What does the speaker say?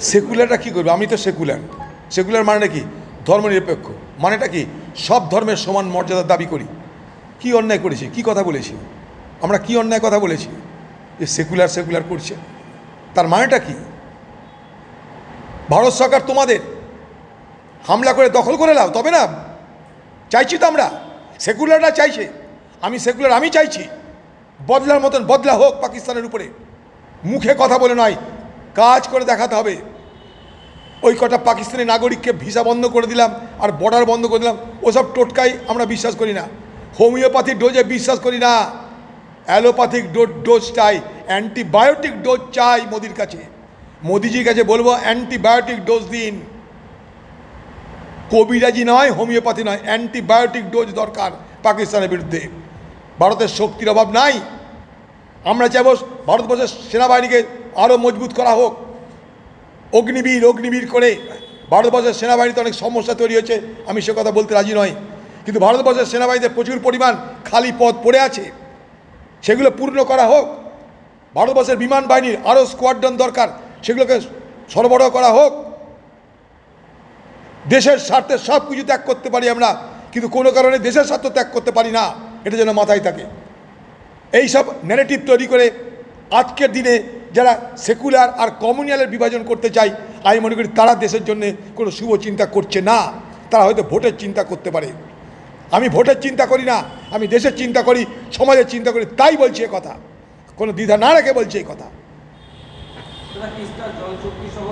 সেকুলারটা কী করবে? আমি তো সেকুলার। সেকুলার মানে কি? ধর্মনিরপেক্ষ। মানেটা কি? সব ধর্মের সমান মর্যাদার দাবি করি। কি অন্যায় করেছি? কি কথা বলেছি? আমরা কি অন্যায় কথা বলেছি যে সেকুলার সেকুলার করছে? তার মানেটা কি? ভারত সরকার তোমাদের হামলা করে দখল করে নাও, তবে না? চাইছি তো আমরা, সেকুলাররা চাইছে। আমি সেকুলার, আমি চাইছি বদলার মতন বদলা হোক পাকিস্তানের উপরে। মুখে কথা বলে নয়, কাজ করে দেখাতে হবে। ওই কটা পাকিস্তানি নাগরিককে ভিসা বন্ধ করে দিলাম আর বর্ডার বন্ধ করে দিলাম, ওসব টোটকাই আমরা বিশ্বাস করি না। হোমিওপ্যাথিক ডোজে বিশ্বাস করি না। অ্যালোপ্যাথিক ডোজ চাই, অ্যান্টিবায়োটিক ডোজ চাই মোদির কাছে। মোদিজির কাছে বলবো অ্যান্টিবায়োটিক ডোজ দিন। কবিরাজি নয়, হোমিওপ্যাথি নয়, অ্যান্টিবায়োটিক ডোজ দরকার পাকিস্তানের বিরুদ্ধে। ভারতের শক্তির অভাব নাই। আমরা চাইব ভারতবর্ষের সেনাবাহিনীকে আরও মজবুত করা হোক। অগ্নিবীর অগ্নিবীর করে ভারতবর্ষের সেনাবাহিনীতে অনেক সমস্যা তৈরি হয়েছে, আমি সে কথা বলতে রাজি নই। কিন্তু ভারতবর্ষের সেনাবাহিনীতে প্রচুর পরিমাণ খালি পদ পড়ে আছে, সেগুলো পূর্ণ করা হোক। ভারতবর্ষের বিমান বাহিনীর আরও স্কোয়াড্রন দরকার, সেগুলোকে সরবরাহ করা হোক। দেশের স্বার্থে সব কিছু ত্যাগ করতে পারি আমরা, কিন্তু কোনো কারণে দেশের স্বার্থ ত্যাগ করতে পারি না, এটা যেন মাথায় থাকে। এই সব ন্যারেটিভ তৈরি করে আজকের দিনে যারা সেকুলার আর কমিউনালের বিভাজন করতে চায়, আমি মনে করি তারা দেশের জন্য কোনো শুভ চিন্তা করছে না। তারা হয়তো ভোটের চিন্তা করতে পারে। আমি ভোটের চিন্তা করি না, আমি দেশের চিন্তা করি, সমাজের চিন্তা করি, তাই বলছি এ কথা। কোনো দ্বিধা না রেখে বলছি এই কথা।